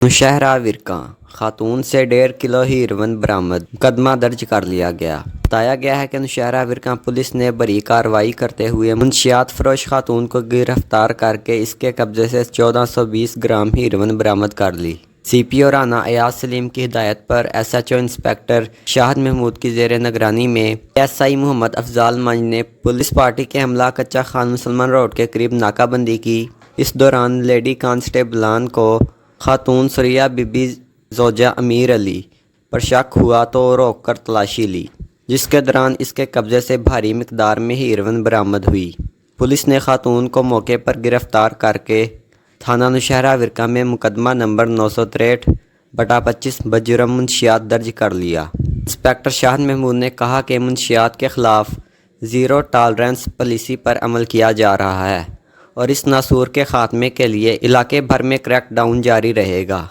نوشہرہ ورقہ خاتون سے 1.5 کلو ہیروئن برآمد، مقدمہ درج کر لیا گیا۔ بتایا گیا ہے کہ نوشہرہ ورقہ پولیس نے بڑی کارروائی کرتے ہوئے منشیات فروش خاتون کو گرفتار کرکے اس کے قبضے سے 1420 گرام ہیروئن برآمد کر لی۔ سی پی او رانا ایاز سلیم کی ہدایت پر ایس ایچ او انسپکٹر شاہد محمود کی زیر نگرانی میں ایس آئی محمد افضال منج نے پولیس پارٹی کے عملہ کچا خان مسلمان روڈ کے قریب ناکہ بندی کی۔ اس دوران لیڈی کانسٹیبلان کو خاتون سریہ بی بی زوجہ امیر علی پر شک ہوا تو روک کر تلاشی لی، جس کے دوران اس کے قبضے سے بھاری مقدار میں ہیروئن برآمد ہوئی۔ پولیس نے خاتون کو موقع پر گرفتار کرکے تھانہ نوشہرہ ورقہ میں مقدمہ نمبر 963/25 بجرم منشیات درج کر لیا۔ انسپکٹر شاہد محمود نے کہا کہ منشیات کے خلاف زیرو ٹالرنس پالیسی پر عمل کیا جا رہا ہے اور اس ناسور کے خاتمے کے لیے علاقے بھر میں کریک ڈاؤن جاری رہے گا۔